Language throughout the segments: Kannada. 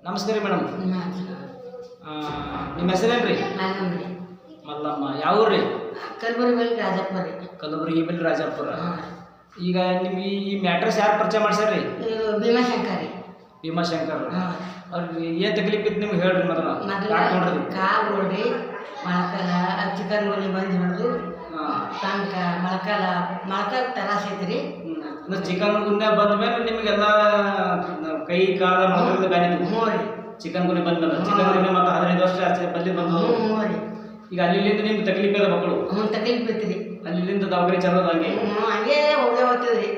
ನಮಸ್ಕಾರ ಮೇಡಮ್. ನಿಮ್ಮ ಹೆಸರೇನ್ರಿ? ಮಲ್ಲಮ್ಮ. ಯಾವ ಊರ್ರಿ? ಕಲಬುರಗಿ ರಾಜಾಪುರ ರೀ. ಕಲಬುರಗಿ ಬಲ್ಲಿ ರಾಜಾಪುರ. ಈಗ ನಿಮ್ಗೆ ಈ ಮ್ಯಾಟ್ರಸ್ ಯಾರು ಪರಿಚಯ ಮಾಡ್ಸ್ಯಾರ್ರಿ? ಭೀಮಾಶಂಕರ್ ರೀ. ಭೀಮಾಶಂಕರ್ ಅವ್ರಿಗೆ ಏನು ತಕ್ಲೀಫ್ ಇತ್ತು ನಿಮ್ಗೆ ಹೇಳ್ರಿ ಮೊದಲ. ನೋಡ್ರಿ ಕಾಲು ನೋಡ್ರಿ ಮೊಳಕಾಲ ಚಿಕನ್ ಗೋಲಿ ಬಂದು ಹಿಡಿದು ತನಕ ಮೊಳಕಾಲ ತರಾಸ ಐತ್ರಿ. ಚಿಕನ್ ಗುನ್ನೆ ಬಂದ ಮೇಲೆ ನಿಮಗೆಲ್ಲ ಕೈ ಕಾಲ ಮೊದಲು ಬ್ಯಾನಿತ್ತು. ಹ್ಞೂ ರೀ. ಚಿಕನ್ ಗುನ್ನೆ ಬಂದ ಮೇಲೆ ಚಿಕನ್ ಗುನ್ನೆ ಮತ್ತು 15 ವರ್ಷ ಆಚೆ ಬಲ್ಲಿ ಬಂದು. ಹ್ಞೂ ರೀ. ಈಗ ಅಲ್ಲಿಂದ ನಿಮ್ಗೆ ತಕ್ಲೀಫ್ ಇದೆ ಮಕ್ಕಳು? ಹ್ಞೂ ತಕ್ಲೀಫ್ ಐತ್ರಿ. ಅಲ್ಲಿಂದ ದವಾಖಾನೆ ಚಲೋದು ಹಂಗೆ? ಹಂಗೆ ಹೋಗೇ ಹೋಗ್ತದ್ರಿ.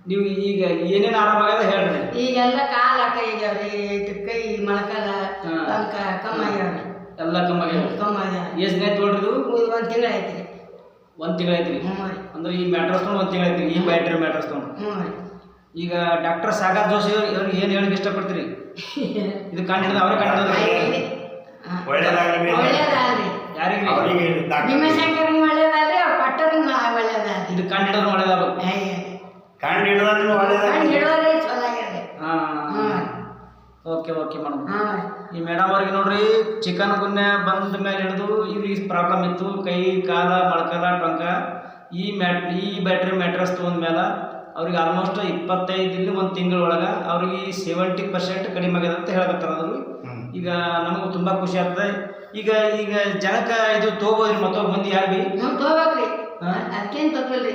ನೀವು ಈಗ ಏನೇನು ಆರಾಮಾಗ್ಯದ ಹೇಳ್ರಿ. ಈಗೆಲ್ಲ ಕಾಲ ಕೈ ಆಗ್ಯಾವ್ರಿ, ಕೈ ಮೊಳಕಾಲ ತನಕ ಕಮ್ಮ ಆಗ್ಯಾವ್ರಿ. ಎಲ್ಲ ಕಮ್ಮಾಗ್ಯಾವ? ಕಮ್ಮ ಆಗ್ಯಾವ. ಎಷ್ಟು ದಿನ ಆಯ್ತು ನೋಡ್ರಿ ಇದು? 1 ತಿಂಗಳು ಐತ್ರಿ. 1 ತಿಂಗಳು ಐತ್ರಿ? ಅಂದ್ರೆ ಈ ಮ್ಯಾಟ್ರಸ್ ತೊಗೊಂಡು 1 ತಿಂಗಳು ಐತ್ರಿ, ಈ ಬ್ಯಾಟ್ರಿ ಮ್ಯಾಟ್ರಸ್ ತೊಗೊಂಡು. ಈಗ ಡಾಕ್ಟರ್ ಸಾಗರ್ ಜೋಶಿ ಅವ್ರಿಗೆ ಏನು ಹೇಳಕ್ಕೆ ಇಷ್ಟಪಡ್ತೀರಿ? ಇದು ಕಂಡು ಹಿಡಿದ ಅವರೇ ಕಂಡು ಹಿಡಿದ್ರಿ? ಒಳ್ಳೇದಾಗಲಿ. ಯಾರಿಗೆ? ಭೀಮಾಶಂಕರ್ ಒಳ್ಳೇದಾದ್ರಿ, ಅವ್ರು ಪಟ್ಟರು ಒಳ್ಳೇದಾದ್ರಿ. ಇದು ಕಂಡು ಹಿಡಿದ್ರೆ ಒಳ್ಳೇದಾಗಬೇಕು. ಕಂಡು ಹಿಡಿದ್ರೆ ಒಳ್ಳೇದಾಗಲಿ. ಹಿಡಿದ್ರೆ ಚಲೋ ಆಗ್ಯಾರ. Okay madam. ಈ ಮೇಡಮ್ ಅವ್ರಿಗೆ ನೋಡ್ರಿ ಚಿಕನ್ ಗುನ್ನೆ ಬಂದ ಮೇಲೆ ಹಿಡಿದು ಇವ್ರಿಗೆ ಪ್ರಾಬ್ಲಮ್ ಇತ್ತು, ಕೈ ಕಾಲ ಮೊಳಕಾಲ ಟೊಂಕ. ಈ ಬ್ಯಾಟ್ರಿ ಮ್ಯಾಟ್ರಸ್ ತೊಗೊಂಡ್ಮೇಲೆ ಅವ್ರಿಗೆ ಆಲ್ಮೋಸ್ಟ್ 25 1 ತಿಂಗಳೊಳಗೆ ಅವ್ರಿಗೆ 70% ಕಡಿಮೆ ಆಗ್ಯದ ಅಂತ ಹೇಳ್ಬೇಕಾದ್ರು. ಈಗ ನಮಗೂ ತುಂಬ ಖುಷಿ ಆಗ್ತದೆ. ಈಗ ಜನಕ್ಕೆ ಇದು ತೊಗೋಬೋದ್ರಿ ಮತ್ತೊಬ್ಬ ಮಂದಿ ಯಾರು ತಗೋಬೇಕ್ರಿ? ಅದಕ್ಕೇನು ತಪ್ಪಿಲ್ರಿ.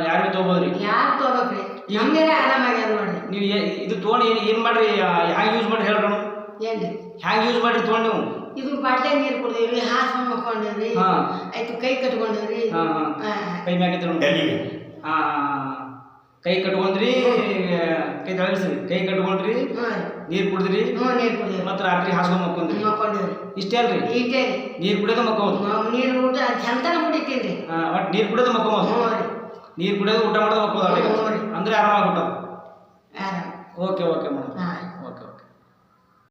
ಯಾರಿಗೆ ತೊಗೋಬೋದ್ರಿ? ಯಾರು ತಗೋಬೇಕ್ರಿ? ನಮ್ಗೆ ಆರಾಮಾಗ್ಯಾದ ನೋಡ್ರಿ. ನೀವು ಇದು ತೊಗೊಂಡು ಏನು ಮಾಡ್ರಿ, ಹ್ಯಾಂಗೆ ಯೂಸ್ ಮಾಡ್ರಿ ಹೇಳ್ರಿ ಮೇಡಮ್? ಏನ್ರಿ ಹ್ಯಾಂಗೆ ಯೂಸ್ ಮಾಡ್ರಿ ತೊಗೊಂಡು ನೀವು? ಇದು ಬಾಟ್ಲೆ ನೀರು ಕುಡ್ದೇವ್ರಿ, ಹಾಸು ಮಕ್ಕೊಂಡಿವ್ರಿ, ಆಯ್ತು ಕೈ ಕಟ್ಕೊಂಡಿವ್ರಿ. ಕೈ ಮ್ಯಾಗಿದ್ರಿ? ಕೈ ಕಟ್ಕೊಂಡ್ರಿ, ಕೈ ತಳಿಸ್ರಿ, ಕೈ ಕಟ್ಕೊಂಡ್ರಿ, ನೀರು ಕುಡಿದ್ರಿ, ಮತ್ತು ರಾತ್ರಿ ಹಾಸ್ಕೊಂಡು ಮಕ್ಕೊಂಡ್ರಿ. ಇಷ್ಟೇ ಅಲ್ರಿ? ಇಷ್ಟೇ ರೀ. ನೀರು ಕುಡಿಯೋದು ಮಕ್ಕೋದು? ನೀರು ಊಟ ಚಂತನ ಕುಡಿತೀನಿ. ಒಟ್ಟು ನೀರು ಕುಡಿಯೋದು ಮಕ್ಕೋದು? ನೀರು ಕುಡಿಯೋದು ಊಟ ಮಾಡೋದು ಮಕ್ಕೋದು ಅಂದ್ರೆ ಆರಾಮಾಗ್ಬಿಟ್ಟದು. Okay madam. ಓಕೆ.